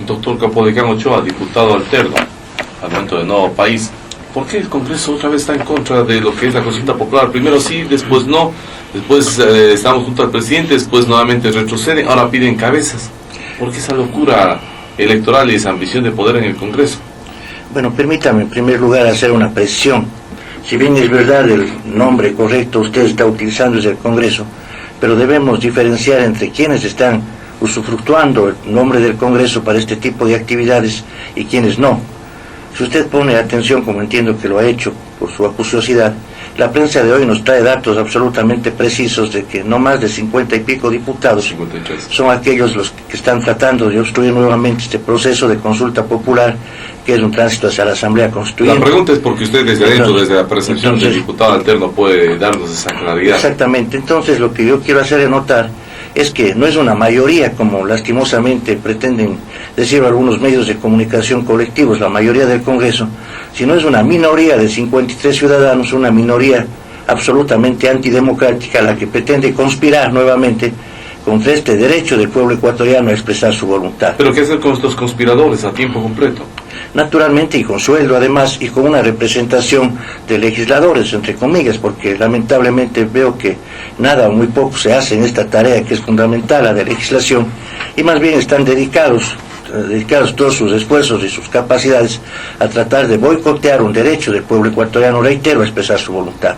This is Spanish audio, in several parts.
Doctor Capodecán Ochoa, diputado alterno al momento de Nuevo País, ¿por qué el Congreso otra vez está en contra de lo que es la consulta popular? Primero sí, después no, después estamos junto al presidente, después nuevamente retroceden, ahora piden cabezas. ¿Por qué esa locura electoral y esa ambición de poder en el Congreso? Bueno, permítame en primer lugar hacer una precisión. Si bien es verdad el nombre correcto usted está utilizando es el Congreso, pero debemos diferenciar entre quienes están usufructuando el nombre del Congreso para este tipo de actividades y quienes no. Si usted pone atención, como entiendo que lo ha hecho por su acuciosidad, la prensa de hoy nos trae datos absolutamente precisos de que no más de 50 y pico diputados 53 son aquellos los que están tratando de obstruir nuevamente este proceso de consulta popular, que es un tránsito hacia la Asamblea Constituyente. La pregunta es porque usted desde adentro, desde la percepción del diputado alterno, puede darnos esa claridad. Exactamente. Entonces lo que yo quiero hacer es notar es que no es una mayoría, como lastimosamente pretenden decir algunos medios de comunicación colectivos, la mayoría del Congreso, sino es una minoría de 53 ciudadanos, una minoría absolutamente antidemocrática, la que pretende conspirar nuevamente contra este derecho del pueblo ecuatoriano a expresar su voluntad. ¿Pero qué hacer con estos conspiradores a tiempo completo? Naturalmente, y con sueldo además, y con una representación de legisladores, entre comillas, porque lamentablemente veo que nada o muy poco se hace en esta tarea que es fundamental, la de legislación, y más bien están dedicados todos sus esfuerzos y sus capacidades a tratar de boicotear un derecho del pueblo ecuatoriano, reitero, a expresar su voluntad.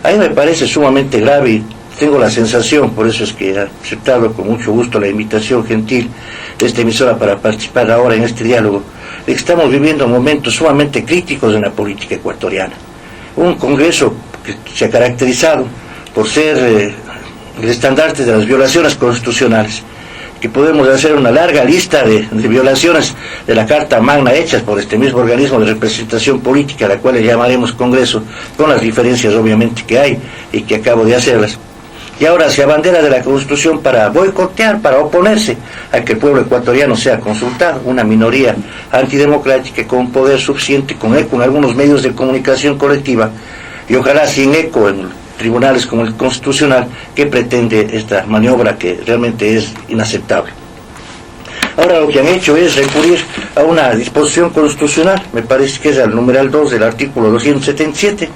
A mí me parece sumamente grave y tengo la sensación, por eso es que he aceptado con mucho gusto la invitación gentil de esta emisora para participar ahora en este diálogo, de que estamos viviendo momentos sumamente críticos en la política ecuatoriana. Un Congreso que se ha caracterizado por ser el estandarte de las violaciones constitucionales, que podemos hacer una larga lista de violaciones de la Carta Magna hechas por este mismo organismo de representación política, a la cual le llamaremos Congreso, con las diferencias obviamente que hay y que acabo de hacerlas. Y ahora se abandera de la Constitución para boicotear, para oponerse a que el pueblo ecuatoriano sea consultado, una minoría antidemocrática con poder suficiente, con eco en algunos medios de comunicación colectiva, y ojalá sin eco en tribunales como el Constitucional, que pretende esta maniobra que realmente es inaceptable. Ahora lo que han hecho es recurrir a una disposición constitucional, me parece que es el numeral 2 del artículo 277,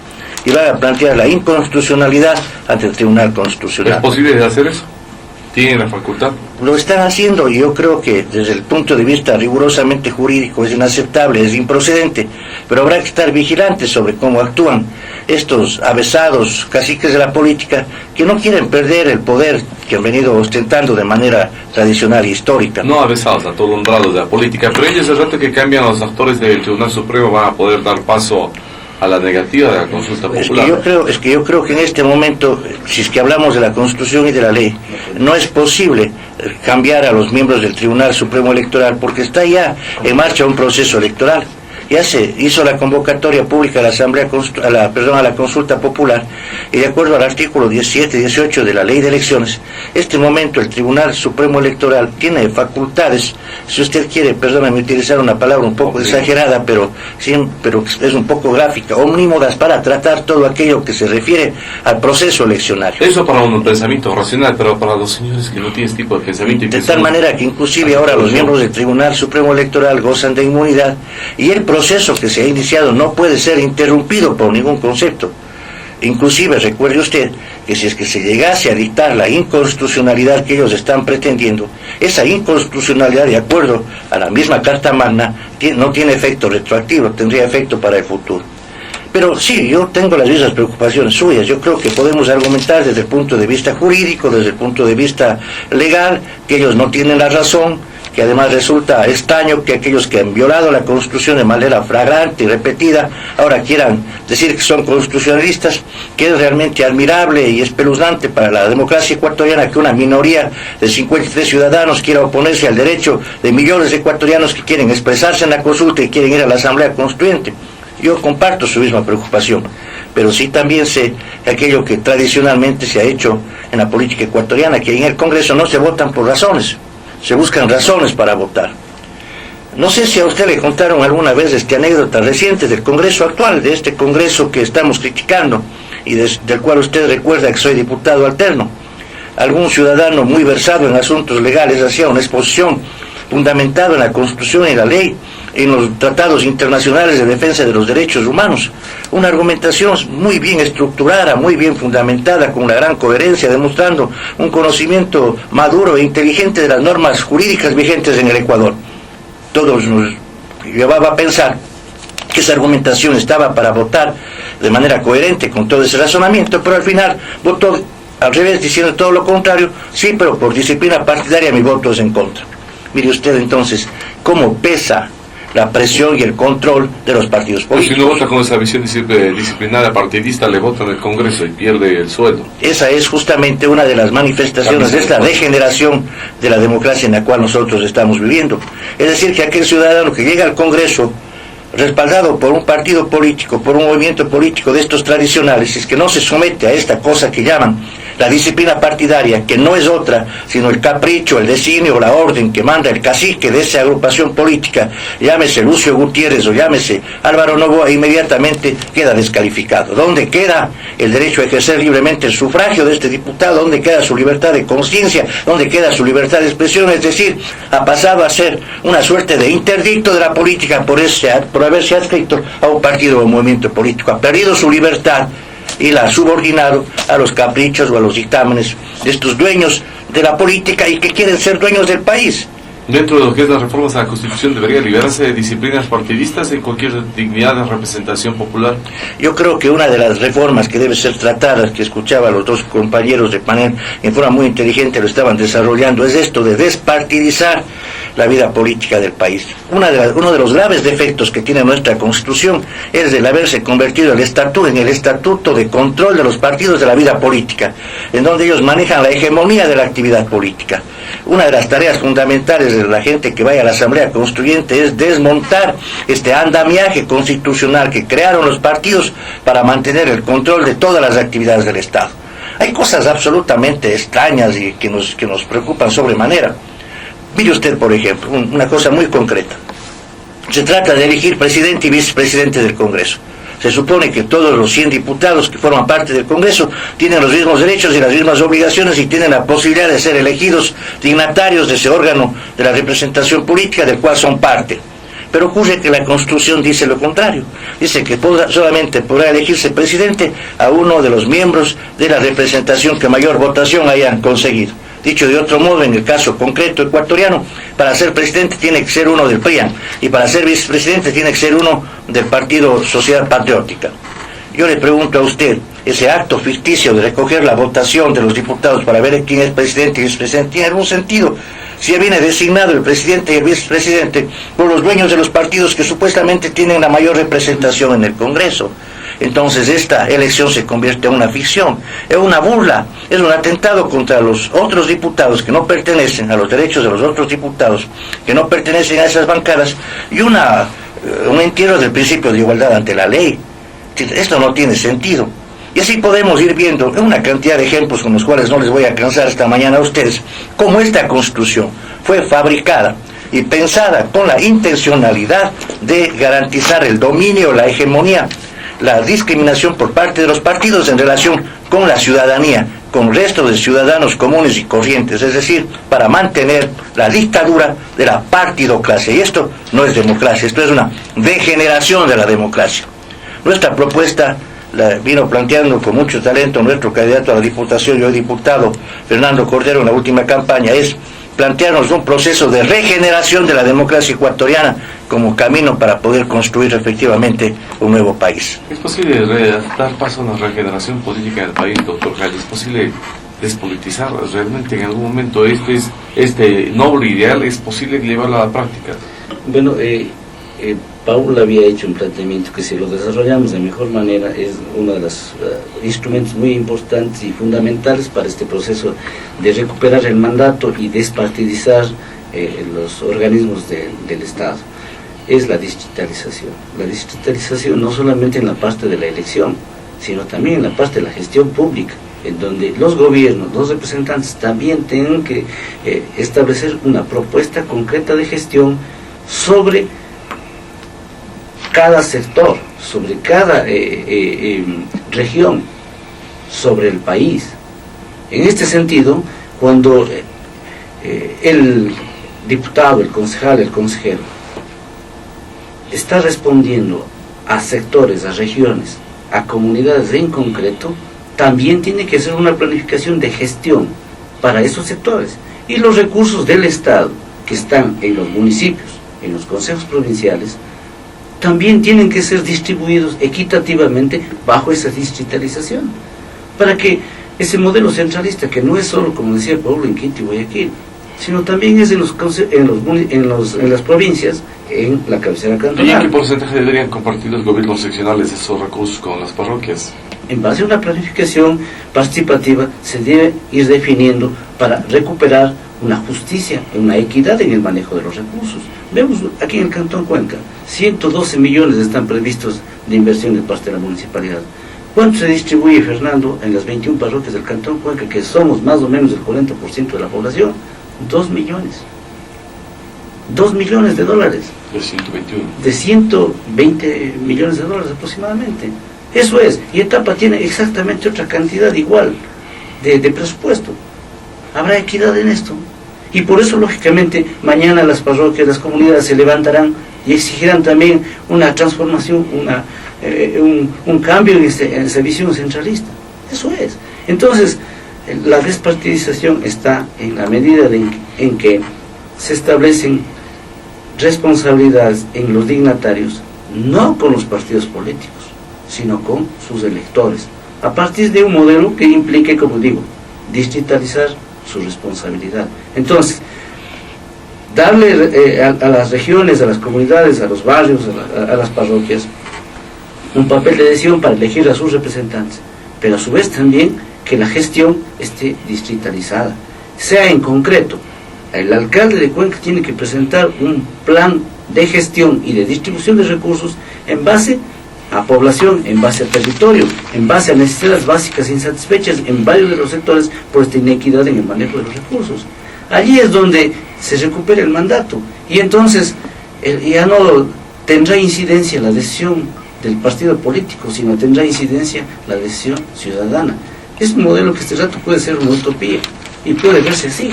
y van a plantear la inconstitucionalidad ante el Tribunal Constitucional. ¿Es posible hacer eso? ¿Tienen la facultad? Lo están haciendo y yo creo que desde el punto de vista rigurosamente jurídico es inaceptable, es improcedente, pero habrá que estar vigilantes sobre cómo actúan estos avesados caciques de la política que no quieren perder el poder que han venido ostentando de manera tradicional e histórica. No avesados, atolondrados de la política, pero ellos el rato que cambian los actores del Tribunal Supremo van a poder dar paso a la negativa de la consulta popular. Es que yo creo que en este momento, si es que hablamos de la Constitución y de la ley, no es posible cambiar a los miembros del Tribunal Supremo Electoral porque está ya en marcha un proceso electoral. Ya se hizo la convocatoria pública a la Asamblea, a la consulta popular, y de acuerdo al artículo 17 y 18 de la Ley de Elecciones, este momento el Tribunal Supremo Electoral tiene facultades, si usted quiere, perdóname utilizar una palabra un poco exagerada, pero es un poco gráfica, omnímodas, para tratar todo aquello que se refiere al proceso eleccionario. Eso para un pensamiento racional, pero para los señores que no tienen ese tipo de pensamiento... De tal manera que inclusive ahora los miembros del Tribunal Supremo Electoral gozan de inmunidad, y el proceso que se ha iniciado no puede ser interrumpido por ningún concepto. Inclusive recuerde usted que si es que se llegase a dictar la inconstitucionalidad que ellos están pretendiendo, esa inconstitucionalidad, de acuerdo a la misma Carta Magna, no tiene efecto retroactivo, tendría efecto para el futuro. Pero sí, yo tengo las mismas preocupaciones suyas. Yo creo que podemos argumentar desde el punto de vista jurídico, desde el punto de vista legal, que ellos no tienen la razón, que además resulta extraño que aquellos que han violado la Constitución de manera flagrante y repetida ahora quieran decir que son constitucionalistas, que es realmente admirable y espeluznante para la democracia ecuatoriana que una minoría de 53 ciudadanos quiera oponerse al derecho de millones de ecuatorianos que quieren expresarse en la consulta y quieren ir a la Asamblea Constituyente. Yo comparto su misma preocupación, pero sí también sé que aquello que tradicionalmente se ha hecho en la política ecuatoriana, que en el Congreso no se votan por razones, se buscan razones para votar. No sé si a usted le contaron alguna vez anécdotas recientes del Congreso actual, de este Congreso que estamos criticando y del cual usted recuerda que soy diputado alterno. Algún ciudadano muy versado en asuntos legales hacía una exposición fundamentado en la Constitución y la ley, en los tratados internacionales de defensa de los derechos humanos. Una argumentación muy bien estructurada, muy bien fundamentada, con una gran coherencia, demostrando un conocimiento maduro e inteligente de las normas jurídicas vigentes en el Ecuador. Todos nos llevaba a pensar que esa argumentación estaba para votar de manera coherente con todo ese razonamiento, pero al final votó al revés, diciendo todo lo contrario. Sí, pero por disciplina partidaria mi voto es en contra. Mire usted entonces cómo pesa la presión y el control de los partidos políticos. Si no vota con esa visión disciplinaria partidista, le vota en el Congreso y pierde el sueldo. Esa es justamente una de las manifestaciones de esta degeneración de la democracia en la cual nosotros estamos viviendo. Es decir, que aquel ciudadano que llega al Congreso respaldado por un partido político, por un movimiento político de estos tradicionales, es que no se somete a esta cosa que llaman la disciplina partidaria, que no es otra sino el capricho, el designio o la orden que manda el cacique de esa agrupación política, llámese Lucio Gutiérrez o llámese Álvaro Noboa, inmediatamente queda descalificado. ¿Dónde queda el derecho a ejercer libremente el sufragio de este diputado? ¿Dónde queda su libertad de conciencia? ¿Dónde queda su libertad de expresión? Es decir, ha pasado a ser una suerte de interdicto de la política por haberse adscrito a un partido o un movimiento político. Ha perdido su libertad y la ha subordinado a los caprichos o a los dictámenes de estos dueños de la política y que quieren ser dueños del país. Dentro de lo que es las reformas a la Constitución, ¿debería liberarse de disciplinas partidistas en cualquier dignidad de representación popular? Yo creo que una de las reformas que debe ser tratada, que escuchaba a los dos compañeros de panel en forma muy inteligente lo estaban desarrollando, es esto de despartidizar la vida política del país. Uno de los graves defectos que tiene nuestra Constitución es el haberse convertido en el estatuto de control de los partidos de la vida política, en donde ellos manejan la hegemonía de la actividad política. Una de las tareas fundamentales de la gente que vaya a la Asamblea Constituyente es desmontar este andamiaje constitucional que crearon los partidos para mantener el control de todas las actividades del Estado. Hay cosas absolutamente extrañas y que nos preocupan sobremanera. Mire usted, por ejemplo, una cosa muy concreta. Se trata de elegir presidente y vicepresidente del Congreso. Se supone que todos los 100 diputados que forman parte del Congreso tienen los mismos derechos y las mismas obligaciones y tienen la posibilidad de ser elegidos dignatarios de ese órgano de la representación política del cual son parte. Pero ocurre que la Constitución dice lo contrario. Dice que solamente podrá elegirse presidente a uno de los miembros de la representación que mayor votación hayan conseguido. Dicho de otro modo, en el caso concreto ecuatoriano, para ser presidente tiene que ser uno del PRIAN y para ser vicepresidente tiene que ser uno del Partido Sociedad Patriótica. Yo le pregunto a usted, ese acto ficticio de recoger la votación de los diputados para ver quién es presidente y vicepresidente, ¿tiene algún sentido? Si ya viene designado el presidente y el vicepresidente por los dueños de los partidos que supuestamente tienen la mayor representación en el Congreso. Entonces esta elección se convierte en una ficción, es una burla, es un atentado contra los otros diputados que no pertenecen a los derechos de los otros diputados, que no pertenecen a esas bancadas, y un entierro del principio de igualdad ante la ley. Esto no tiene sentido. Y así podemos ir viendo una cantidad de ejemplos con los cuales no les voy a cansar esta mañana a ustedes, cómo esta Constitución fue fabricada y pensada con la intencionalidad de garantizar el dominio, la hegemonía, la discriminación por parte de los partidos en relación con la ciudadanía, con el resto de ciudadanos comunes y corrientes, es decir, para mantener la dictadura de la partidocracia. Y esto no es democracia, esto es una degeneración de la democracia. Nuestra propuesta la vino planteando con mucho talento nuestro candidato a la diputación y hoy diputado Fernando Cordero en la última campaña, es plantearnos un proceso de regeneración de la democracia ecuatoriana como camino para poder construir efectivamente un nuevo país. ¿Es posible dar paso a una regeneración política en el país, doctor Gallo? ¿Es posible despolitizar realmente en algún momento este noble ideal? ¿Es posible llevarlo a la práctica? Bueno, Paul había hecho un planteamiento que si lo desarrollamos de mejor manera es uno de los instrumentos muy importantes y fundamentales para este proceso de recuperar el mandato y despartidizar los organismos del Estado. Es la digitalización. La digitalización no solamente en la parte de la elección, sino también en la parte de la gestión pública, en donde los gobiernos, los representantes también tienen que establecer una propuesta concreta de gestión sobre cada sector, sobre cada región, sobre el país. En este sentido, cuando el diputado, el concejal, el consejero, está respondiendo a sectores, a regiones, a comunidades en concreto, también tiene que ser una planificación de gestión para esos sectores. Y los recursos del Estado, que están en los municipios, en los consejos provinciales, también tienen que ser distribuidos equitativamente bajo esa digitalización, para que ese modelo centralista, que no es solo, como decía Pablo, en Quito y Guayaquil, sino también es en las provincias, en la cabecera cantonal. ¿Y en qué porcentaje deberían compartir los gobiernos seccionales esos recursos con las parroquias? En base a una planificación participativa se debe ir definiendo para recuperar una justicia, una equidad en el manejo de los recursos. Vemos aquí en el Cantón Cuenca, 112 millones están previstos de inversión de parte de la municipalidad. ¿Cuánto se distribuye, Fernando, en las 21 parroquias del Cantón Cuenca, que somos más o menos el 40% de la población? 2 millones. 2 millones de dólares. De 121. De 120 millones de dólares aproximadamente. Eso es. Y Etapa tiene exactamente otra cantidad igual de presupuesto. ¿Habrá equidad en esto? Y por eso, lógicamente, mañana las parroquias, las comunidades se levantarán y exigirán también una transformación, un cambio en esa visión centralista. Eso es. Entonces, la despartidización está en la medida en que se establecen responsabilidades en los dignatarios, no con los partidos políticos, sino con sus electores, a partir de un modelo que implique, como digo, digitalizar su responsabilidad. Entonces, darle a las regiones, a las comunidades, a los barrios, a las parroquias, un papel de decisión para elegir a sus representantes, pero a su vez también que la gestión esté digitalizada, sea en concreto. El alcalde de Cuenca tiene que presentar un plan de gestión y de distribución de recursos en base a población, en base a territorio, en base a necesidades básicas insatisfechas en varios de los sectores por esta inequidad en el manejo de los recursos. Allí es donde se recupera el mandato y entonces ya no tendrá incidencia la decisión del partido político, sino tendrá incidencia la decisión ciudadana. Es un modelo que este rato puede ser una utopía y puede verse así,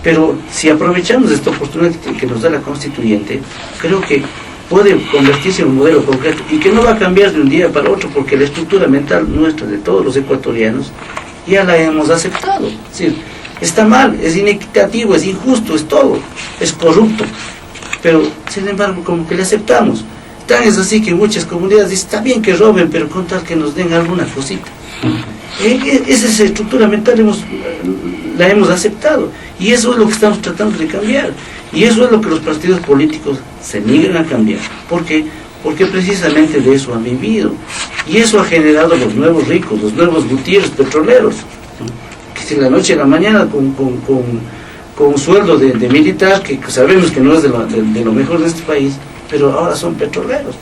pero si aprovechamos esta oportunidad que nos da la constituyente, creo que puede convertirse en un modelo concreto y que no va a cambiar de un día para otro, porque la estructura mental nuestra, de todos los ecuatorianos, ya la hemos aceptado. Es decir, está mal, es inequitativo, es injusto, es todo, es corrupto, pero sin embargo como que le aceptamos. Tan es así que en muchas comunidades dicen, está bien que roben, pero con tal que nos den alguna cosita. Esa estructura mental la hemos aceptado, y eso es lo que estamos tratando de cambiar, y eso es lo que los partidos políticos se niegan a cambiar. ¿Por qué? Porque precisamente de eso han vivido, y eso ha generado los nuevos ricos, los nuevos Gutiérrez petroleros, que si la noche a la mañana con un sueldo de militar, que sabemos que no es de lo mejor de este país, pero ahora son petroleros.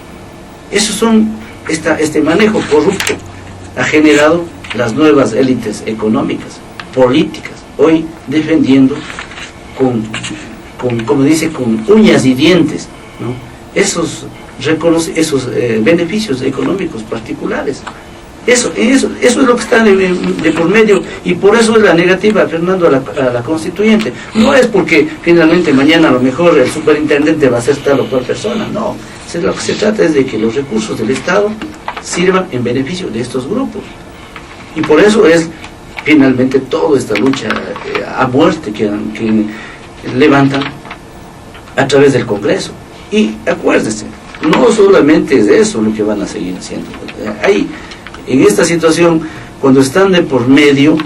Este manejo corrupto ha generado las nuevas élites económicas, políticas, hoy defendiendo como dice, con uñas y dientes, ¿no?, esos beneficios económicos particulares. Eso es lo que está de por medio, y por eso es la negativa, Fernando, a la constituyente. No es porque finalmente mañana a lo mejor el superintendente va a ser tal o cual persona, no. Lo que se trata es de que los recursos del Estado sirvan en beneficio de estos grupos. Y por eso es finalmente toda esta lucha a muerte que levantan a través del Congreso. Y acuérdense, no solamente es eso lo que van a seguir haciendo. En esta situación, cuando están de por medio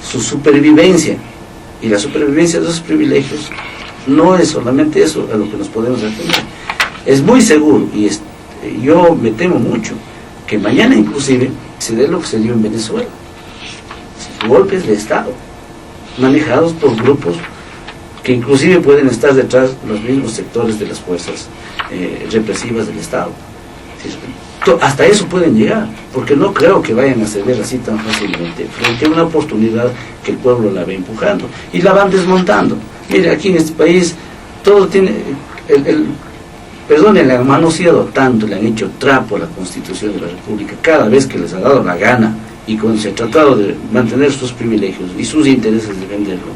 su supervivencia y la supervivencia de esos privilegios, no es solamente eso a lo que nos podemos referir. Es muy seguro, y yo me temo mucho, que mañana inclusive se dé lo que se dio en Venezuela. Golpes de Estado, manejados por grupos que inclusive pueden estar detrás de los mismos sectores de las fuerzas represivas del Estado. Hasta eso pueden llegar, porque no creo que vayan a ceder así tan fácilmente frente a una oportunidad que el pueblo la ve empujando y la van desmontando. Mire, aquí en este país todo tiene le han manoseado tanto, le han hecho trapo a la Constitución de la República cada vez que les ha dado la gana, y cuando se ha tratado de mantener sus privilegios y sus intereses, defenderlo.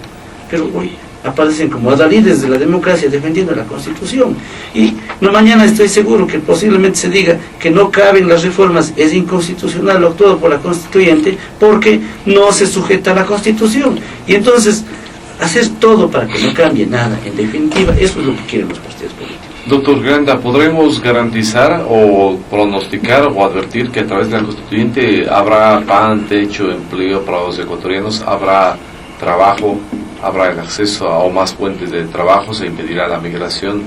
Pero hoy aparecen como adalides de la democracia defendiendo la Constitución. Y no, mañana estoy seguro que posiblemente se diga que no caben las reformas, es inconstitucional lo actuado por la Constituyente porque no se sujeta a la Constitución. Y entonces, hacer todo para que no cambie nada. En definitiva, eso es lo que quieren los partidos políticos. Doctor Granda, ¿podremos garantizar o pronosticar o advertir que a través de la Constituyente habrá pan, techo, empleo para los ecuatorianos, habrá trabajo, habrá el acceso a más fuentes de trabajo, se impedirá la migración,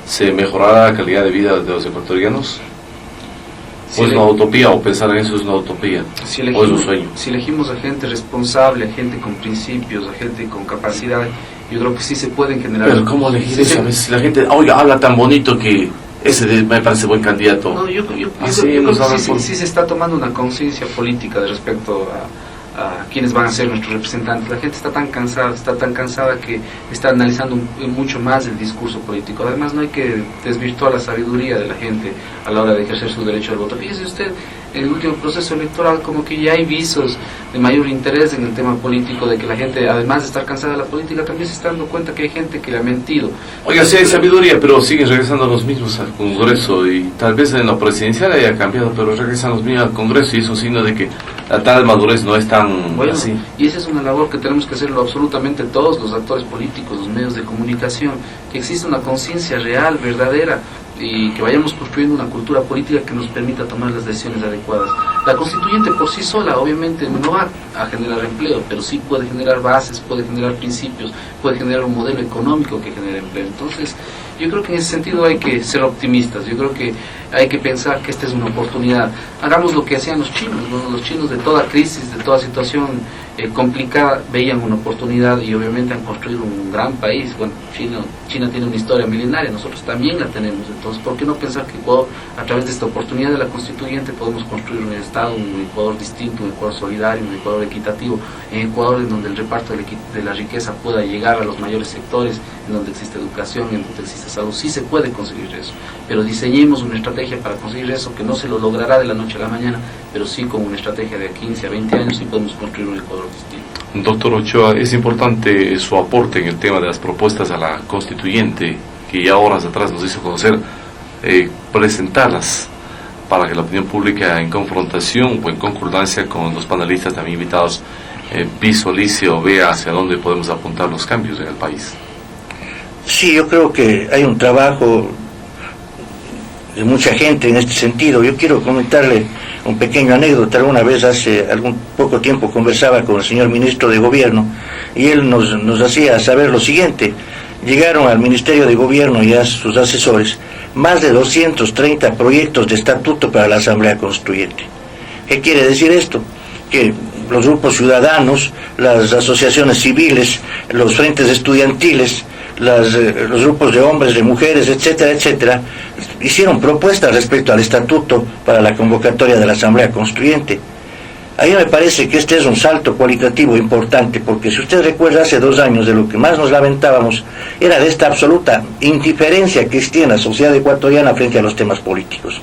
se mejorará la calidad de vida de los ecuatorianos? ¿O es una utopía, o pensar en eso es una utopía, o es un sueño? Si elegimos a gente responsable, a gente con principios, a gente con capacidad, yo creo que sí se pueden generar... Pero ¿cómo elegir eso? A veces la gente, oiga, habla tan bonito que ese me parece buen candidato. No, yo creo que sí se está tomando una conciencia política de respecto a quienes van a ser nuestros representantes. La gente está tan cansada que está analizando mucho más el discurso político. Además, no hay que desvirtuar la sabiduría de la gente a la hora de ejercer su derecho al voto. Fíjese usted, en el último proceso electoral como que ya hay visos de mayor interés en el tema político, de que la gente, además de estar cansada de la política, también se está dando cuenta que hay gente que le ha mentido. Oiga, sí hay sabiduría, pero siguen regresando los mismos al Congreso, y tal vez en la presidencial haya cambiado, pero regresan los mismos al Congreso, y es un signo de que la tal madurez no es tan bueno, así. Y esa es una labor que tenemos que hacerlo absolutamente todos los actores políticos, los medios de comunicación, que exista una conciencia real, verdadera, y que vayamos construyendo una cultura política que nos permita tomar las decisiones adecuadas. La Constituyente por sí sola obviamente no va a generar empleo, pero sí puede generar bases, puede generar principios, puede generar un modelo económico que genere empleo. Entonces, yo creo que en ese sentido hay que ser optimistas, yo creo que hay que pensar que esta es una oportunidad. Hagamos lo que hacían los chinos, ¿no? Los chinos de toda crisis, de toda situación complicada, veían una oportunidad y obviamente han construido un gran país. Bueno, China tiene una historia milenaria, nosotros también la tenemos. Entonces, ¿por qué no pensar que Ecuador, a través de esta oportunidad de la Constituyente, podemos construir un Estado, un Ecuador distinto, un Ecuador solidario, un Ecuador equitativo, un Ecuador en donde el reparto de la riqueza pueda llegar a los mayores sectores, en donde existe educación, en donde existe salud? Sí se puede conseguir eso, pero diseñemos una estrategia para conseguir eso, que no se lo logrará de la noche a la mañana, pero sí con una estrategia de 15 a 20 años sí podemos construir un Ecuador distinto. Doctor Ochoa, es importante su aporte en el tema de las propuestas a la Constituyente, que ya horas atrás nos hizo conocer, presentarlas para que la opinión pública, en confrontación o en concordancia con los panelistas también invitados, visualice o vea hacia dónde podemos apuntar los cambios en el país. Sí, yo creo que hay un trabajo de mucha gente en este sentido. Yo quiero comentarle un pequeño anécdota. Alguna vez, hace algún poco tiempo, conversaba con el señor ministro de Gobierno y él nos hacía saber lo siguiente. Llegaron al Ministerio de Gobierno y a sus asesores más de 230 proyectos de estatuto para la Asamblea Constituyente. ¿Qué quiere decir esto? Que los grupos ciudadanos, las asociaciones civiles, los frentes estudiantiles, los grupos de hombres, de mujeres, etcétera, etcétera, hicieron propuestas respecto al estatuto para la convocatoria de la Asamblea Constituyente. A mí me parece que este es un salto cualitativo importante, porque si usted recuerda, hace 2 años de lo que más nos lamentábamos era de esta absoluta indiferencia que existía en la sociedad ecuatoriana frente a los temas políticos.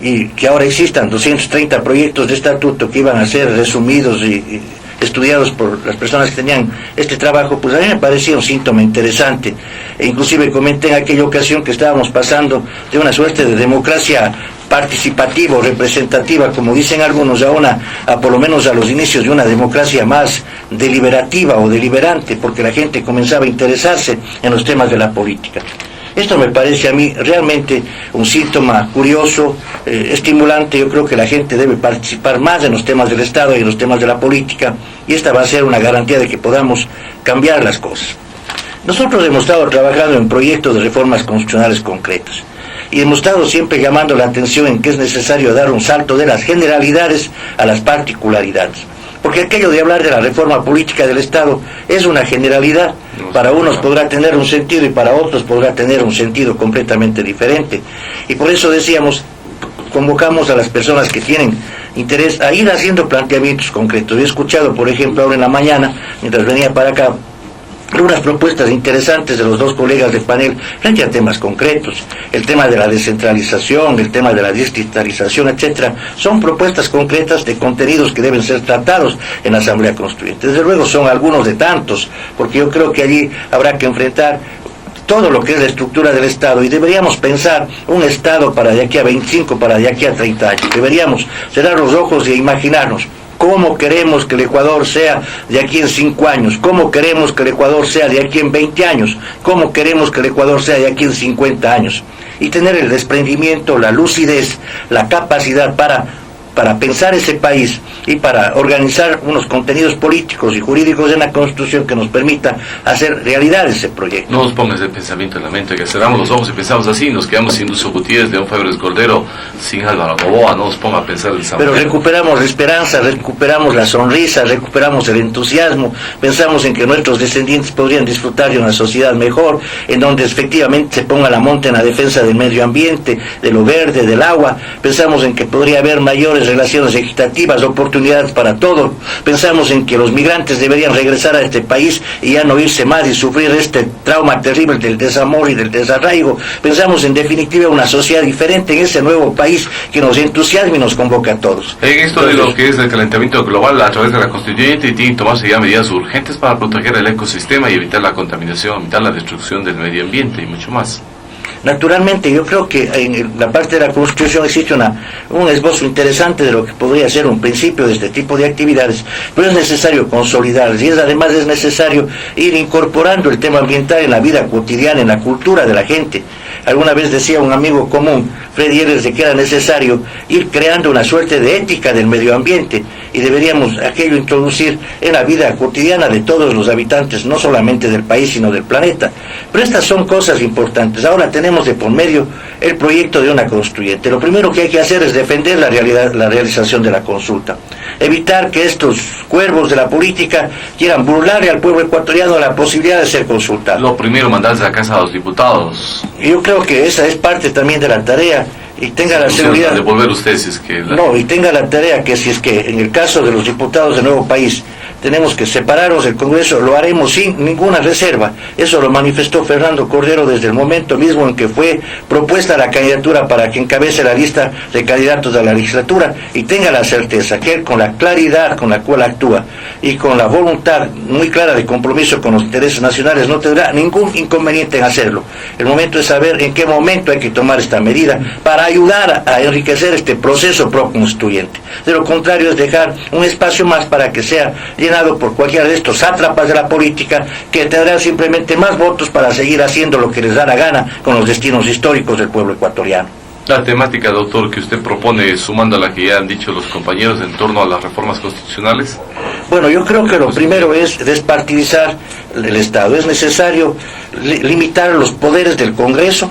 Y que ahora existan 230 proyectos de estatuto que iban a ser resumidos y estudiados por las personas que tenían este trabajo, pues a mí me parecía un síntoma interesante. E inclusive comenté en aquella ocasión que estábamos pasando de una suerte de democracia participativa o representativa, como dicen algunos, a por lo menos a los inicios de una democracia más deliberativa o deliberante, porque la gente comenzaba a interesarse en los temas de la política. Esto me parece a mí realmente un síntoma curioso, estimulante. Yo creo que la gente debe participar más en los temas del Estado y en los temas de la política, y esta va a ser una garantía de que podamos cambiar las cosas. Nosotros hemos estado trabajando en proyectos de reformas constitucionales concretas, y hemos estado siempre llamando la atención en que es necesario dar un salto de las generalidades a las particularidades. Porque aquello de hablar de la reforma política del Estado es una generalidad. Para unos podrá tener un sentido y para otros podrá tener un sentido completamente diferente. Y por eso decíamos, convocamos a las personas que tienen interés a ir haciendo planteamientos concretos. He escuchado, por ejemplo, ahora en la mañana, mientras venía para acá, algunas propuestas interesantes de los dos colegas del panel frente a temas concretos. El tema de la descentralización, el tema de la digitalización, etcétera, son propuestas concretas de contenidos que deben ser tratados en la Asamblea Constituyente. Desde luego son algunos de tantos, porque yo creo que allí habrá que enfrentar todo lo que es la estructura del Estado, y deberíamos pensar un Estado para de aquí a 25, para de aquí a 30 años. Deberíamos cerrar los ojos e imaginarnos cómo queremos que el Ecuador sea de aquí en 5 años, cómo queremos que el Ecuador sea de aquí en 20 años, cómo queremos que el Ecuador sea de aquí en 50 años. Y tener el desprendimiento, la lucidez, la capacidad para pensar ese país y para organizar unos contenidos políticos y jurídicos en la Constitución que nos permita hacer realidad ese proyecto. No nos pongas el pensamiento en la mente, que cerramos los ojos y pensamos así, nos quedamos sin Duso Gutiérrez, León Febres Cordero, sin Álvaro Novoa, no nos ponga a pensar en San Pero Pedro. recuperamos la esperanza, recuperamos la sonrisa, recuperamos el entusiasmo, pensamos en que nuestros descendientes podrían disfrutar de una sociedad mejor, en donde efectivamente se ponga la monta en la defensa del medio ambiente, de lo verde, del agua. Pensamos en que podría haber mayores relaciones equitativas, oportunidades para todos. Pensamos en que los migrantes deberían regresar a este país y ya no irse más y sufrir este trauma terrible del desamor y del desarraigo. Pensamos en definitiva una sociedad diferente en ese nuevo país que nos entusiasme y nos convoca a todos. En esto de lo que es el calentamiento global a través de la Constituyente, tienen que tomarse ya medidas urgentes para proteger el ecosistema y evitar la contaminación, evitar la destrucción del medio ambiente y mucho más. Naturalmente, yo creo que en la parte de la Constitución existe un esbozo interesante de lo que podría ser un principio de este tipo de actividades, pero es necesario consolidarlas y además es necesario ir incorporando el tema ambiental en la vida cotidiana, en la cultura de la gente. Alguna vez decía un amigo común, Freddy Eres, de que era necesario ir creando una suerte de ética del medio ambiente y deberíamos aquello introducir en la vida cotidiana de todos los habitantes, no solamente del país, sino del planeta. Pero estas son cosas importantes. Ahora tenemos de por medio el proyecto de una constituyente. Lo primero que hay que hacer es defender la realización de la consulta. Evitar que estos cuervos de la política quieran burlarle al pueblo ecuatoriano la posibilidad de ser consultado. Lo primero, mandarse a la Casa de los Diputados. Yo creo que esa es parte también de la tarea, y tenga la seguridad... Devolver usted si es que... No, y tenga la tarea que si es que en el caso de los diputados de Nuevo País tenemos que separarnos del Congreso, lo haremos sin ninguna reserva. Eso lo manifestó Fernando Cordero desde el momento mismo en que fue propuesta la candidatura para que encabece la lista de candidatos a la legislatura, y tenga la certeza que él, con la claridad con la cual actúa y con la voluntad muy clara de compromiso con los intereses nacionales, no tendrá ningún inconveniente en hacerlo. El momento es saber en qué momento hay que tomar esta medida para ayudar a enriquecer este proceso proconstituyente. De lo contrario es dejar un espacio más para que sea llenado por cualquiera de estos sátrapas de la política que tendrán simplemente más votos para seguir haciendo lo que les da la gana con los destinos históricos del pueblo ecuatoriano. La temática, doctor, que usted propone, sumando a la que ya han dicho los compañeros en torno a las reformas constitucionales. Bueno, yo creo que lo primero es despartidizar el Estado. Es necesario limitar los poderes del Congreso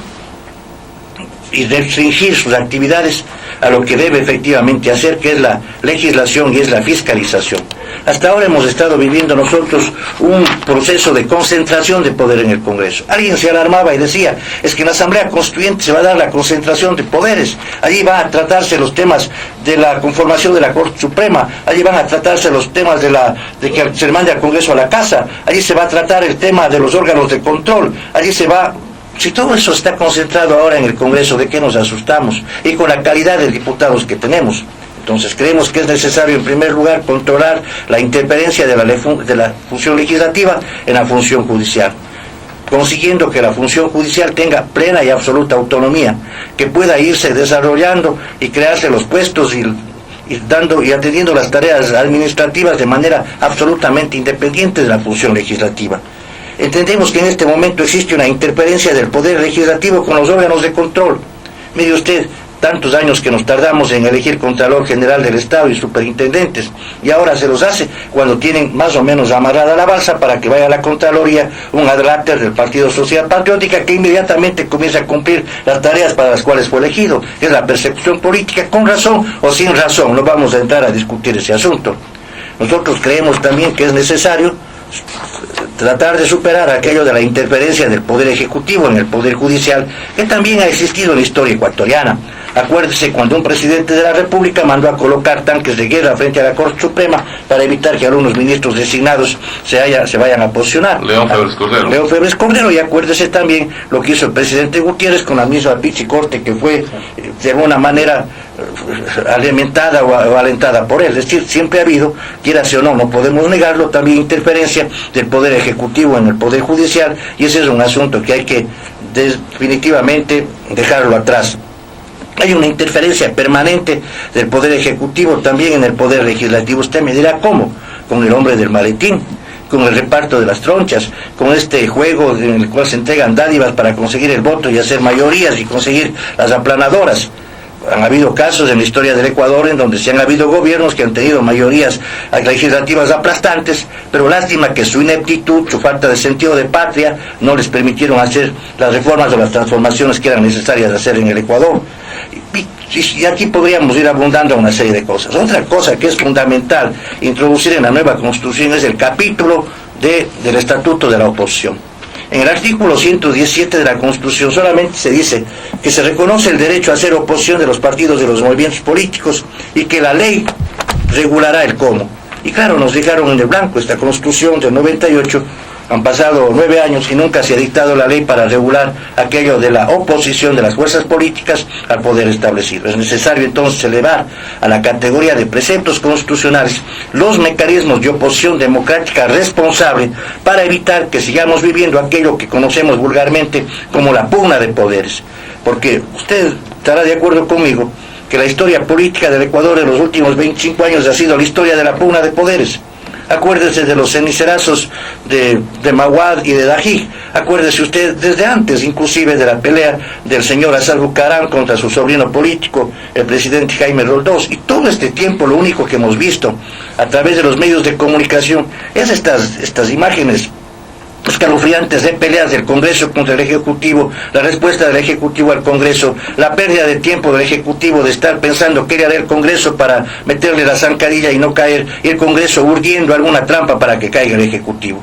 y restringir sus actividades a lo que debe efectivamente hacer, que es la legislación y es la fiscalización. Hasta ahora hemos estado viviendo nosotros un proceso de concentración de poder en el Congreso. Alguien se alarmaba y decía, es que en la Asamblea Constituyente se va a dar la concentración de poderes, allí va a tratarse los temas de la conformación de la Corte Suprema, allí van a tratarse los temas de que se le mande al Congreso a la casa, allí se va a tratar el tema de los órganos de control, allí se va... Si todo eso está concentrado ahora en el Congreso, ¿de qué nos asustamos? Y con la calidad de diputados que tenemos. Entonces creemos que es necesario en primer lugar controlar la interferencia de la función legislativa en la función judicial, consiguiendo que la función judicial tenga plena y absoluta autonomía, que pueda irse desarrollando y crearse los puestos y atendiendo las tareas administrativas de manera absolutamente independiente de la función legislativa. Entendemos que en este momento existe una interferencia del poder legislativo con los órganos de control. Mire usted, tantos años que nos tardamos en elegir Contralor General del Estado y superintendentes, y ahora se los hace cuando tienen más o menos amarrada la balsa para que vaya a la Contraloría un adláter del Partido Social Patriótica que inmediatamente comienza a cumplir las tareas para las cuales fue elegido, que es la persecución política, con razón o sin razón. No vamos a entrar a discutir ese asunto. Nosotros creemos también que es necesario tratar de superar aquello de la interferencia del Poder Ejecutivo en el Poder Judicial, que también ha existido en la historia ecuatoriana. Acuérdese cuando un presidente de la República mandó a colocar tanques de guerra frente a la Corte Suprema para evitar que algunos ministros designados se vayan a posicionar. León Febres Cordero. León Febres Cordero, y acuérdese también lo que hizo el presidente Gutiérrez con la misma pichicorte que fue de alguna manera alimentada o alentada por él. Es decir, siempre ha habido, quierase o no, no podemos negarlo, también interferencia del Poder Ejecutivo en el Poder Judicial, y ese es un asunto que hay que definitivamente dejarlo atrás. Hay una interferencia permanente del Poder Ejecutivo también en el Poder Legislativo. Usted me dirá, ¿cómo? Con el hombre del maletín, con el reparto de las tronchas, con este juego en el cual se entregan dádivas para conseguir el voto y hacer mayorías y conseguir las aplanadoras. Han habido casos en la historia del Ecuador en donde sí han habido gobiernos que han tenido mayorías legislativas aplastantes, pero lástima que su ineptitud, su falta de sentido de patria, no les permitieron hacer las reformas o las transformaciones que eran necesarias hacer en el Ecuador. Y aquí podríamos ir abundando a una serie de cosas. Otra cosa que es fundamental introducir en la nueva Constitución es el capítulo del Estatuto de la Oposición. En el artículo 117 de la Constitución solamente se dice que se reconoce el derecho a hacer oposición de los partidos de los movimientos políticos y que la ley regulará el cómo. Y claro, nos dejaron en el blanco esta Constitución del 98, han pasado 9 años y nunca se ha dictado la ley para regular aquello de la oposición de las fuerzas políticas al poder establecido. Es necesario entonces elevar a la categoría de preceptos constitucionales los mecanismos de oposición democrática responsable para evitar que sigamos viviendo aquello que conocemos vulgarmente como la pugna de poderes. Porque usted estará de acuerdo conmigo que la historia política del Ecuador en los últimos 25 años ha sido la historia de la pugna de poderes. Acuérdese de los cenicerazos de Maguad y de Dají. Acuérdese usted desde antes, inclusive, de la pelea del señor Assad Bucaram contra su sobrino político, el presidente Jaime Roldós. Y todo este tiempo lo único que hemos visto a través de los medios de comunicación es estas imágenes escalofriantes de peleas del Congreso contra el Ejecutivo, la respuesta del Ejecutivo al Congreso, la pérdida de tiempo del Ejecutivo de estar pensando qué haría el Congreso para meterle la zancadilla y no caer, y el Congreso urdiendo alguna trampa para que caiga el Ejecutivo.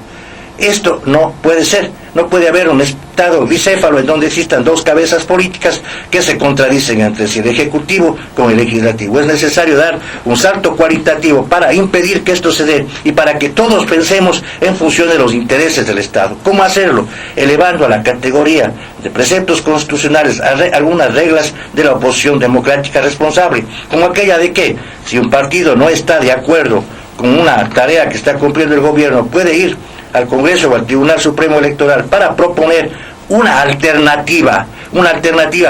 Esto no puede ser, no puede haber un Estado bicéfalo en donde existan dos cabezas políticas que se contradicen entre sí, el Ejecutivo con el Legislativo. Es necesario dar un salto cualitativo para impedir que esto se dé y para que todos pensemos en función de los intereses del Estado. ¿Cómo hacerlo? Elevando a la categoría de preceptos constitucionales algunas reglas de la oposición democrática responsable, como aquella de que si un partido no está de acuerdo con una tarea que está cumpliendo el gobierno, puede ir al Congreso o al Tribunal Supremo Electoral para proponer una alternativa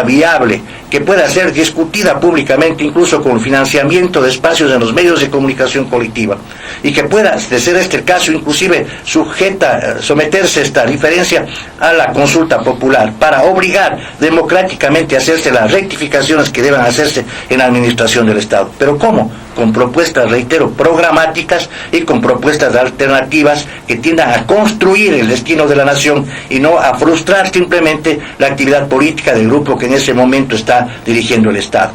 viable que pueda ser discutida públicamente, incluso con financiamiento de espacios en los medios de comunicación colectiva, y que pueda, de ser este el caso, inclusive someterse esta diferencia a la consulta popular para obligar democráticamente a hacerse las rectificaciones que deban hacerse en la administración del Estado. ¿Pero cómo? Con propuestas, reitero, programáticas y con propuestas alternativas que tiendan a construir el destino de la nación y no a frustrar simplemente la actividad política del grupo que en ese momento está dirigiendo el Estado,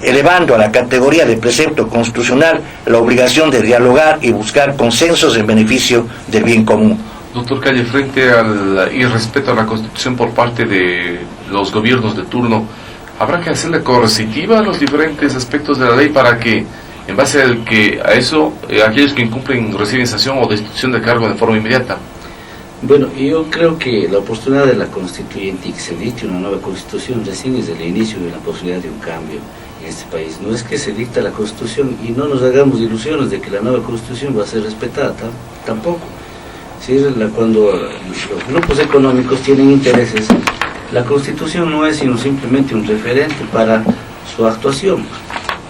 elevando a la categoría de precepto constitucional la obligación de dialogar y buscar consensos en beneficio del bien común. Doctor Calle, frente al irrespeto a la Constitución por parte de los gobiernos de turno, ¿habrá que hacerle coercitiva a los diferentes aspectos de la ley para que, en base a eso, aquellos que incumplen reciben sanción o destitución de cargo de forma inmediata? Bueno, yo creo que la oportunidad de la constituyente y que se dicte una nueva constitución recién es el inicio de la posibilidad de un cambio en este país. No es que se dicta la constitución y no nos hagamos ilusiones de que la nueva constitución va a ser respetada, tampoco. ¿Sí? Cuando los grupos económicos tienen intereses, la constitución no es sino simplemente un referente para su actuación,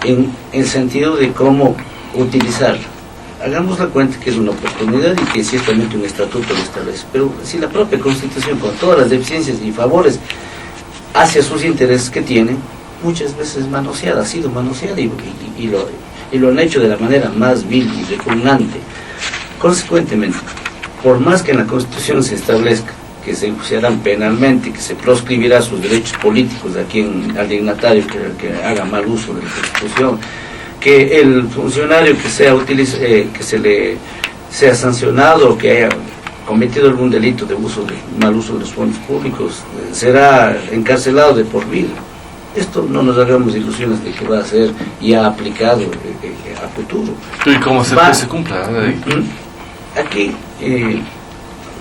en el sentido de cómo utilizarla. Hagamos la cuenta que es una oportunidad y que ciertamente un estatuto lo establece, pero si la propia Constitución, con todas las deficiencias y favores hacia sus intereses que tiene, muchas veces ha sido manoseada y lo han hecho de la manera más vil y repugnante. Consecuentemente, por más que en la Constitución se establezca que se enjuiciarán penalmente, que se proscribirá sus derechos políticos al dignatario que haga mal uso de la Constitución, que el funcionario que sea sancionado o que haya cometido algún delito de mal uso de los fondos públicos será encarcelado de por vida. Esto no nos hagamos ilusiones de que va a ser ya aplicado a futuro. ¿Y cómo hacer que se cumpla? Aquí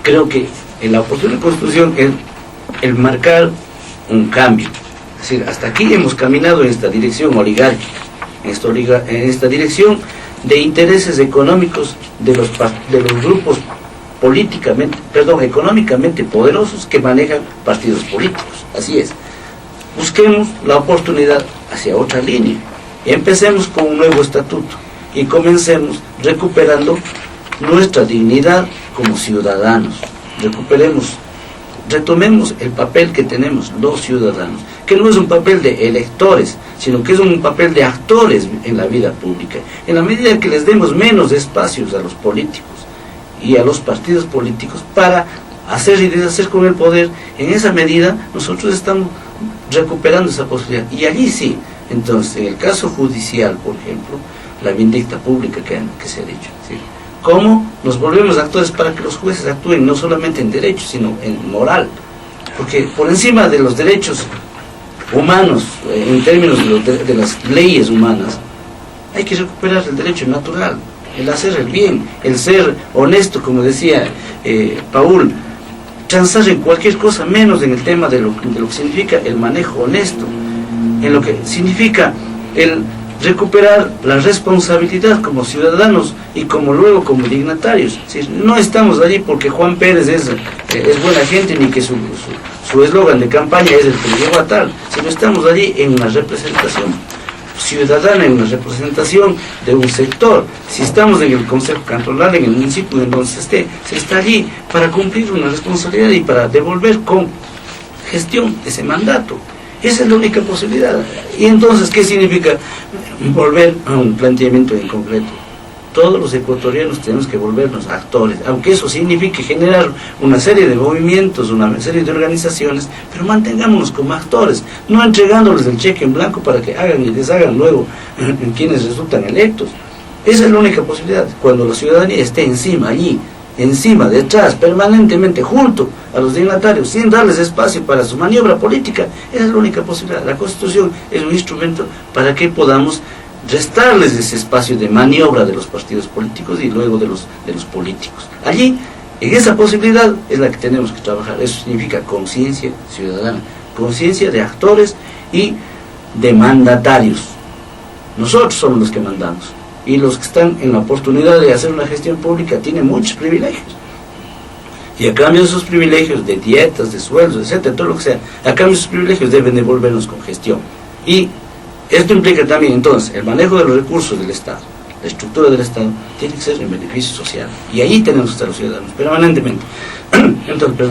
creo que en la oportuna Constitución es el marcar un cambio. Es decir, hasta aquí hemos caminado en esta dirección oligárquica, en esta dirección de intereses económicos de los grupos económicamente poderosos que manejan partidos políticos. Así es. Busquemos la oportunidad hacia otra línea. Empecemos con un nuevo estatuto y comencemos recuperando nuestra dignidad como ciudadanos. Retomemos el papel que tenemos los ciudadanos, que no es un papel de electores, sino que es un papel de actores en la vida pública. En la medida que les demos menos espacios a los políticos y a los partidos políticos para hacer y deshacer con el poder, en esa medida nosotros estamos recuperando esa posibilidad. Y allí sí, entonces, en el caso judicial, por ejemplo, la vindicta pública que se ha dicho, ¿sí? ¿Cómo nos volvemos actores para que los jueces actúen no solamente en derecho, sino en moral? Porque por encima de los derechos humanos, en términos de las leyes humanas, hay que recuperar el derecho natural, el hacer el bien, el ser honesto, como decía Paul, transar en cualquier cosa, menos en el tema de lo que significa el manejo honesto, en lo que significa el recuperar la responsabilidad como ciudadanos y luego como dignatarios. ¿Sí? No estamos allí porque Juan Pérez es buena gente, ni que su eslogan de campaña es el que le lleva a tal, sino estamos allí en una representación ciudadana, en una representación de un sector. Si estamos en el Consejo Cantonal, en el municipio en donde se está allí para cumplir una responsabilidad y para devolver con gestión ese mandato. Esa es la única posibilidad. Y entonces, ¿qué significa volver a un planteamiento en concreto? Todos los ecuatorianos tenemos que volvernos actores, aunque eso signifique generar una serie de movimientos, una serie de organizaciones, pero mantengámonos como actores, no entregándoles el cheque en blanco para que hagan y deshagan luego en quienes resultan electos. Esa es la única posibilidad, cuando la ciudadanía esté encima, allí, encima, detrás, permanentemente, junto a los dignatarios, sin darles espacio para su maniobra política. Esa es la única posibilidad. La Constitución es un instrumento para que podamos restarles ese espacio de maniobra de los partidos políticos y luego de los políticos. Allí, en esa posibilidad es la que tenemos que trabajar. Eso significa conciencia ciudadana, conciencia de actores y de mandatarios. Nosotros somos los que mandamos, y los que están en la oportunidad de hacer una gestión pública tienen muchos privilegios. Y a cambio de esos privilegios, de dietas, de sueldos, etcétera, todo lo que sea, a cambio de esos privilegios deben devolvernos con gestión. Y esto implica también, entonces, el manejo de los recursos del Estado, la estructura del Estado, tiene que ser en beneficio social. Y ahí tenemos que estar los ciudadanos, permanentemente. Entonces,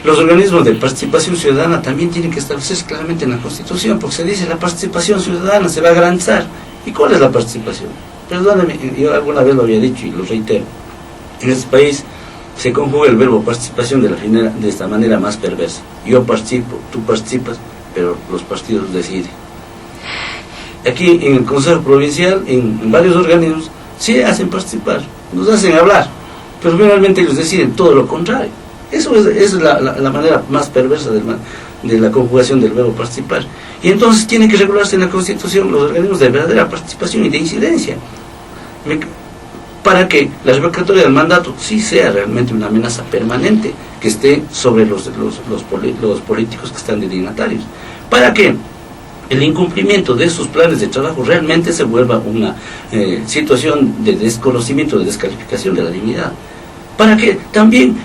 los organismos de participación ciudadana también tienen que establecerse claramente en la Constitución, porque se dice la participación ciudadana se va a garantizar. ¿Y cuál es la participación? Perdóname, yo alguna vez lo había dicho y lo reitero. En este país se conjuga el verbo participación de esta manera más perversa. Yo participo, tú participas, pero los partidos deciden. Aquí en el Consejo Provincial, en varios organismos, sí hacen participar, nos hacen hablar, pero finalmente ellos deciden todo lo contrario. Eso es la manera más perversa de la conjugación del verbo participar. Y entonces tiene que regularse en la Constitución los organismos de verdadera participación y de incidencia, para que la revocatoria del mandato sí sea realmente una amenaza permanente que esté sobre los políticos que están de dignatarios, para que el incumplimiento de esos planes de trabajo realmente se vuelva una situación de desconocimiento, de descalificación de la dignidad, para que también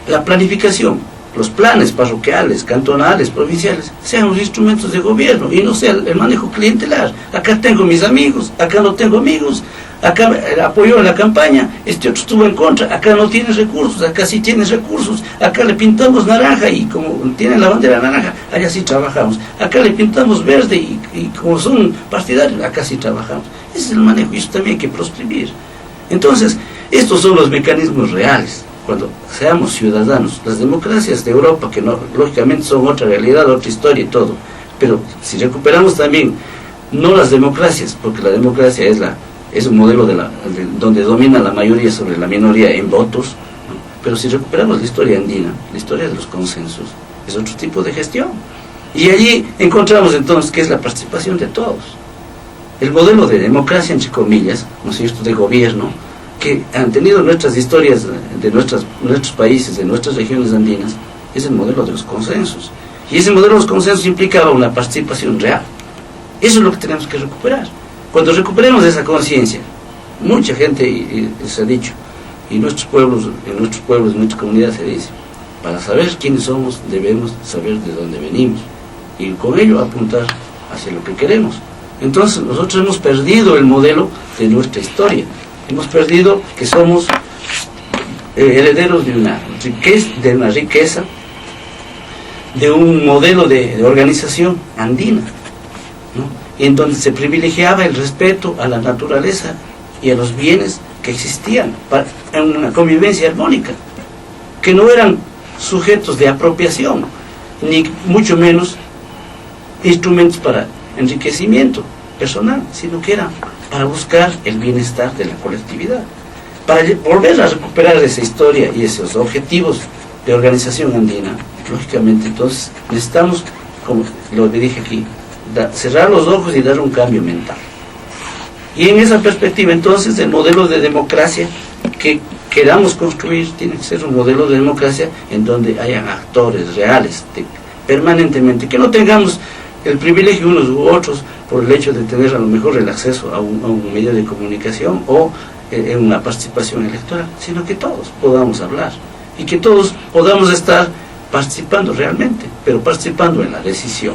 la planificación, los planes parroquiales, cantonales, provinciales, sean los instrumentos de gobierno y no sea el manejo clientelar. Acá tengo mis amigos, acá no tengo amigos, acá apoyó en la campaña, este otro estuvo en contra, acá no tienes recursos, acá sí tienes recursos, acá le pintamos naranja y como tienen la bandera naranja, allá sí trabajamos, acá le pintamos verde y como son partidarios, acá sí trabajamos. Ese es el manejo y eso también hay que proscribir. Entonces, estos son los mecanismos reales. Cuando seamos ciudadanos, las democracias de Europa, que no, lógicamente son otra realidad, otra historia y todo, pero si recuperamos también, no las democracias, porque la democracia es un modelo donde domina la mayoría sobre la minoría en votos, ¿no? Pero si recuperamos la historia andina, la historia de los consensos, es otro tipo de gestión. Y allí encontramos entonces que es la participación de todos. El modelo de democracia, entre comillas, ¿no es cierto?, de gobierno, que han tenido nuestras historias de nuestros países, de nuestras regiones andinas, es el modelo de los consensos. Y ese modelo de los consensos implicaba una participación real. Eso es lo que tenemos que recuperar. Cuando recuperemos esa conciencia, mucha gente, y se ha dicho, y en nuestros pueblos, en nuestra comunidad se dice, para saber quiénes somos debemos saber de dónde venimos y con ello apuntar hacia lo que queremos. Entonces nosotros hemos perdido el modelo de nuestra historia, hemos perdido que somos herederos de una riqueza, de un modelo de organización andina, ¿no?, en donde se privilegiaba el respeto a la naturaleza y a los bienes que existían en una convivencia armónica, que no eran sujetos de apropiación, ni mucho menos instrumentos para enriquecimiento personal, sino que eran para buscar el bienestar de la colectividad. Para volver a recuperar esa historia y esos objetivos de organización andina, lógicamente entonces necesitamos, como lo dije aquí, cerrar los ojos y dar un cambio mental. Y en esa perspectiva entonces el modelo de democracia que queramos construir tiene que ser un modelo de democracia en donde hayan actores reales permanentemente, que no tengamos el privilegio unos u otros por el hecho de tener a lo mejor el acceso a un medio de comunicación o en una participación electoral, sino que todos podamos hablar y que todos podamos estar participando realmente, pero participando en la decisión.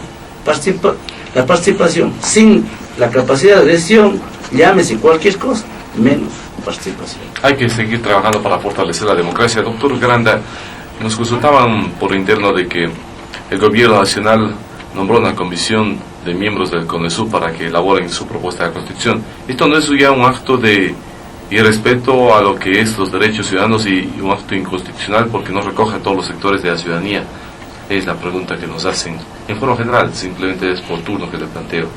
La participación sin la capacidad de decisión, llámese cualquier cosa, menos participación. Hay que seguir trabajando para fortalecer la democracia. Doctor Granda, nos consultaban por interno de que el gobierno nacional nombró una comisión de miembros del CONESUB para que elaboren su propuesta de constitución. ¿Esto no es ya un acto de irrespeto a lo que es los derechos ciudadanos y un acto inconstitucional porque no recoge a todos los sectores de la ciudadanía? Es la pregunta que nos hacen en forma general, simplemente es por turno que le planteo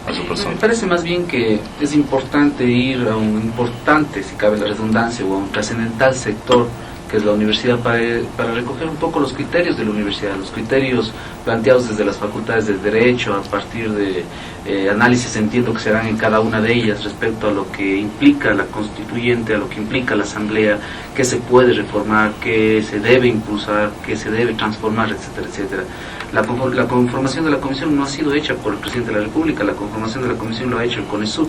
a su persona. Me parece más bien que es importante ir a un importante, si cabe la redundancia, o a un trascendental sector que es la universidad, para recoger un poco los criterios de la universidad, los criterios planteados desde las facultades de Derecho, a partir de análisis, entiendo que serán en cada una de ellas, respecto a lo que implica la constituyente, a lo que implica la asamblea, qué se puede reformar, qué se debe impulsar, qué se debe transformar, etcétera, etcétera. La conformación de la comisión no ha sido hecha por el presidente de la República, la conformación de la comisión lo ha hecho el CONESUB,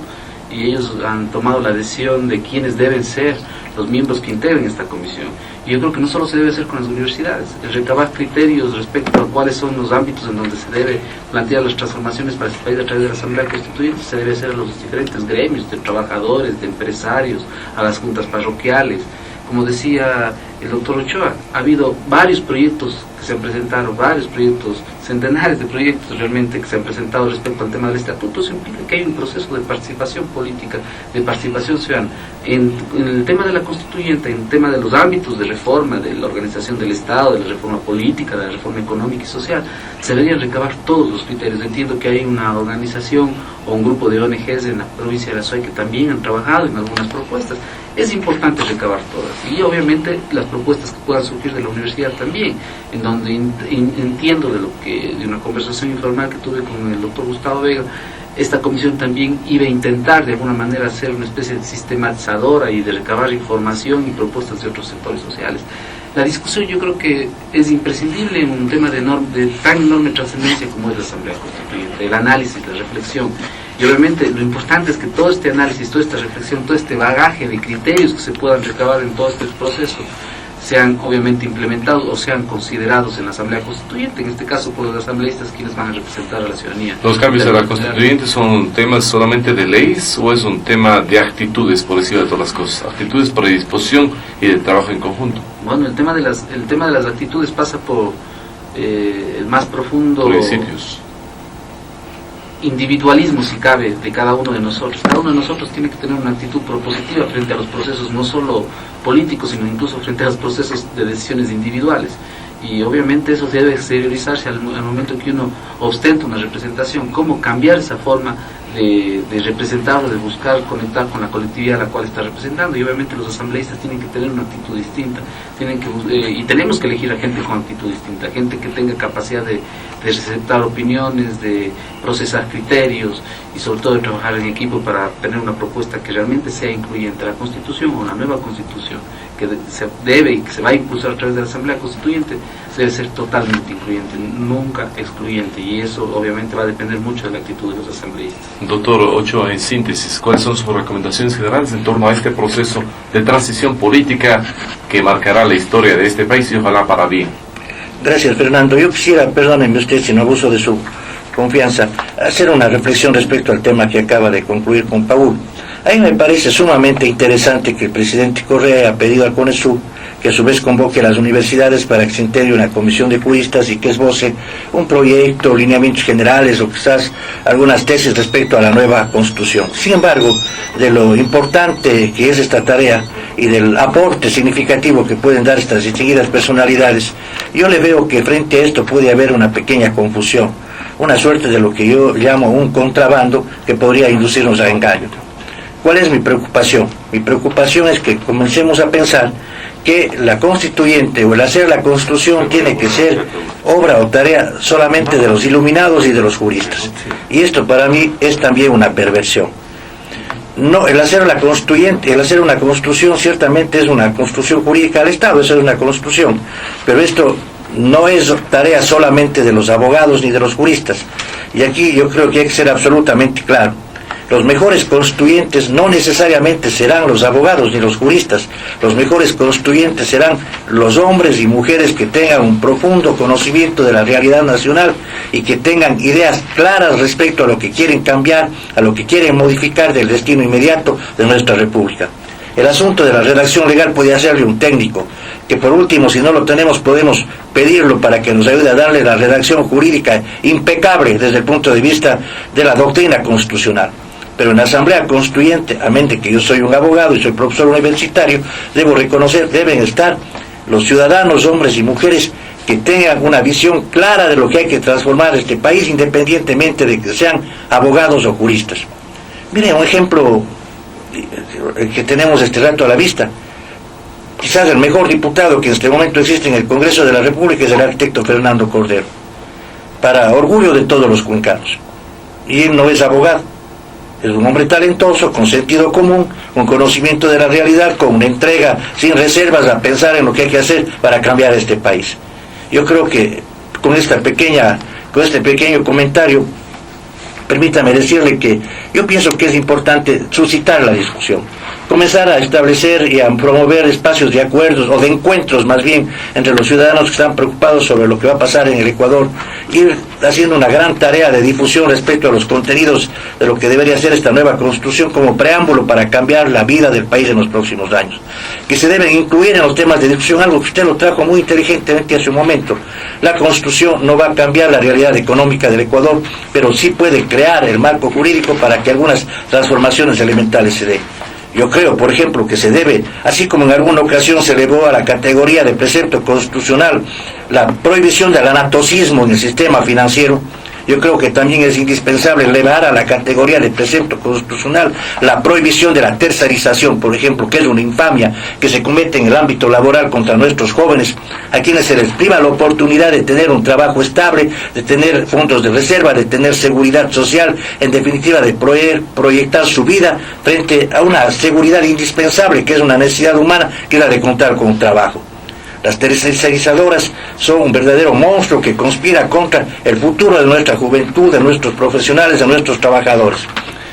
y ellos han tomado la decisión de quiénes deben ser los miembros que integren esta comisión. Y yo creo que no solo se debe hacer con las universidades, el recabar criterios respecto a cuáles son los ámbitos en donde se debe plantear las transformaciones para este país a través de la Asamblea Constituyente, se debe hacer a los diferentes gremios de trabajadores, de empresarios, a las juntas parroquiales. Como decía el doctor Ochoa, ha habido varios proyectos que se han presentado, varios proyectos, centenares de proyectos realmente que se han presentado respecto al tema del estatuto. Eso implica que hay un proceso de participación política, de participación ciudadana. En el tema de la constituyente, en el tema de los ámbitos de reforma, de la organización del Estado, de la reforma política, de la reforma económica y social, se deberían recabar todos los criterios. Entiendo que hay una organización o un grupo de ONGs en la provincia de Azuay que también han trabajado en algunas propuestas. Es importante recabar todas, y obviamente las propuestas que puedan surgir de la universidad también, en donde entiendo de una conversación informal que tuve con el doctor Gustavo Vega, esta comisión también iba a intentar de alguna manera ser una especie de sistematizadora y de recabar información y propuestas de otros sectores sociales. La discusión yo creo que es imprescindible en un tema de tan enorme trascendencia como es la Asamblea Constituyente, el análisis, la reflexión. Y obviamente lo importante es que todo este análisis, toda esta reflexión, todo este bagaje de criterios que se puedan recabar en todo este proceso sean obviamente implementados o sean considerados en la Asamblea Constituyente, en este caso por los asambleístas quienes van a representar a la ciudadanía. ¿Los cambios de la Constituyente son temas solamente de leyes o es un tema de actitudes, por decirlo de todas las cosas? Actitudes, predisposición y de trabajo en conjunto. Bueno, el tema de las actitudes pasa por el más profundo principios, individualismo, si cabe, de cada uno de nosotros. Cada uno de nosotros tiene que tener una actitud propositiva frente a los procesos, no solo políticos, sino incluso frente a los procesos de decisiones individuales. Y obviamente eso debe exteriorizarse al momento que uno ostenta una representación. Cómo cambiar esa forma de representarlo, de buscar conectar con la colectividad a la cual está representando, y obviamente los asambleístas tienen que tener una actitud distinta, y tenemos que elegir a gente con actitud distinta, gente que tenga capacidad de receptar opiniones, de procesar criterios y sobre todo de trabajar en equipo para tener una propuesta que realmente sea incluyente. La Constitución o la nueva Constitución que se debe y que se va a impulsar a través de la Asamblea Constituyente debe ser totalmente incluyente, nunca excluyente, y eso obviamente va a depender mucho de la actitud de los asambleístas. Doctor Ochoa, en síntesis, ¿cuáles son sus recomendaciones generales en torno a este proceso de transición política que marcará la historia de este país y ojalá para bien? Gracias, Fernando. Yo quisiera, perdónenme usted si no abuso de su confianza, hacer una reflexión respecto al tema que acaba de concluir con Paul. A mí me parece sumamente interesante que el presidente Correa haya pedido al CONESUB que a su vez convoque a las universidades para que se integre una comisión de juristas y que esboce un proyecto, lineamientos generales o quizás algunas tesis respecto a la nueva Constitución. Sin embargo, de lo importante que es esta tarea y del aporte significativo que pueden dar estas distinguidas personalidades, yo le veo que frente a esto puede haber una pequeña confusión, una suerte de lo que yo llamo un contrabando que podría inducirnos a engaño. ¿Cuál es mi preocupación? Mi preocupación es que comencemos a pensar que la constituyente o el hacer la Constitución tiene que ser obra o tarea solamente de los iluminados y de los juristas. Y esto para mí es también una perversión. No, el hacer la constituyente, el hacer una Constitución ciertamente es una construcción jurídica del Estado, eso es una Constitución, pero esto no es tarea solamente de los abogados ni de los juristas. Y aquí yo creo que hay que ser absolutamente claro. Los mejores constituyentes no necesariamente serán los abogados ni los juristas. Los mejores constituyentes serán los hombres y mujeres que tengan un profundo conocimiento de la realidad nacional y que tengan ideas claras respecto a lo que quieren cambiar, a lo que quieren modificar del destino inmediato de nuestra República. El asunto de la redacción legal puede hacerle un técnico, que por último, si no lo tenemos, podemos pedirlo para que nos ayude a darle la redacción jurídica impecable desde el punto de vista de la doctrina constitucional. Pero en la Asamblea Constituyente, a mente que yo soy un abogado y soy profesor universitario, debo reconocer, deben estar los ciudadanos, hombres y mujeres, que tengan una visión clara de lo que hay que transformar este país, independientemente de que sean abogados o juristas. Miren, un ejemplo que tenemos este rato a la vista. Quizás el mejor diputado que en este momento existe en el Congreso de la República es el arquitecto Fernando Cordero, para orgullo de todos los cuencanos. Y él no es abogado. Es un hombre talentoso, con sentido común, con conocimiento de la realidad, con una entrega sin reservas a pensar en lo que hay que hacer para cambiar este país. Yo creo que con este pequeño comentario, permítame decirle que yo pienso que es importante suscitar la discusión, comenzar a establecer y a promover espacios de acuerdos o de encuentros más bien entre los ciudadanos que están preocupados sobre lo que va a pasar en el Ecuador, ir haciendo una gran tarea de difusión respecto a los contenidos de lo que debería ser esta nueva Constitución como preámbulo para cambiar la vida del país en los próximos años, que se deben incluir en los temas de discusión, algo que usted lo trajo muy inteligentemente hace un momento. La Constitución no va a cambiar la realidad económica del Ecuador, pero sí puede crear el marco jurídico para que algunas transformaciones elementales se den. Yo creo, por ejemplo, que se debe, así como en alguna ocasión se elevó a la categoría de precepto constitucional la prohibición del anatocismo en el sistema financiero, yo creo que también es indispensable elevar a la categoría de precepto constitucional la prohibición de la tercerización, por ejemplo, que es una infamia que se comete en el ámbito laboral contra nuestros jóvenes, a quienes se les priva la oportunidad de tener un trabajo estable, de tener fondos de reserva, de tener seguridad social, en definitiva de proyectar su vida frente a una seguridad indispensable, que es una necesidad humana, que es la de contar con un trabajo. Las tercerizadoras son un verdadero monstruo que conspira contra el futuro de nuestra juventud, de nuestros profesionales, de nuestros trabajadores.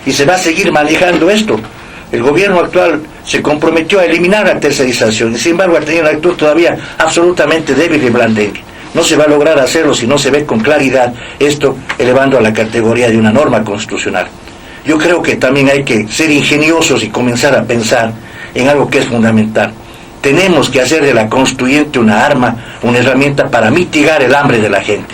Y se va a seguir manejando esto. El gobierno actual se comprometió a eliminar la tercerización y sin embargo ha tenido una actitud todavía absolutamente débil y blandengue. No se va a lograr hacerlo si no se ve con claridad esto elevando a la categoría de una norma constitucional. Yo creo que también hay que ser ingeniosos y comenzar a pensar en algo que es fundamental. Tenemos que hacer de la constituyente una arma, una herramienta para mitigar el hambre de la gente.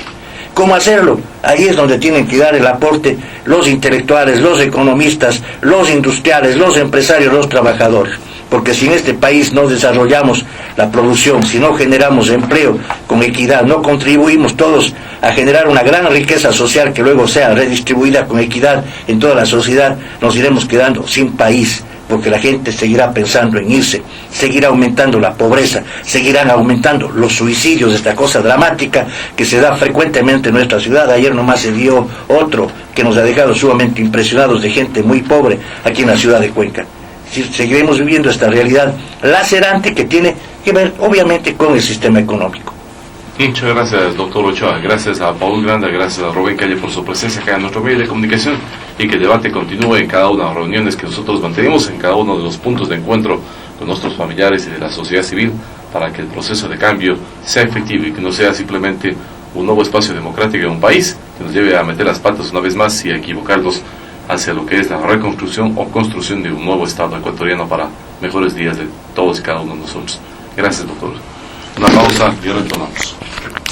¿Cómo hacerlo? Ahí es donde tienen que dar el aporte los intelectuales, los economistas, los industriales, los empresarios, los trabajadores. Porque si en este país no desarrollamos la producción, si no generamos empleo con equidad, no contribuimos todos a generar una gran riqueza social que luego sea redistribuida con equidad en toda la sociedad, nos iremos quedando sin país, porque la gente seguirá pensando en irse, seguirá aumentando la pobreza, seguirán aumentando los suicidios, esta cosa dramática que se da frecuentemente en nuestra ciudad. Ayer nomás se dio otro que nos ha dejado sumamente impresionados, de gente muy pobre aquí en la ciudad de Cuenca. Seguiremos viviendo esta realidad lacerante que tiene que ver obviamente con el sistema económico. Muchas gracias, doctor Ochoa. Gracias a Paul Granda, gracias a Rubén Calle por su presencia acá en nuestro medio de comunicación, y que el debate continúe en cada una de las reuniones que nosotros mantenemos, en cada uno de los puntos de encuentro con nuestros familiares y de la sociedad civil, para que el proceso de cambio sea efectivo y que no sea simplemente un nuevo espacio democrático en un país que nos lleve a meter las patas una vez más y a equivocarnos hacia lo que es la reconstrucción o construcción de un nuevo Estado ecuatoriano para mejores días de todos y cada uno de nosotros. Gracias, doctor. Una pausa y retomamos.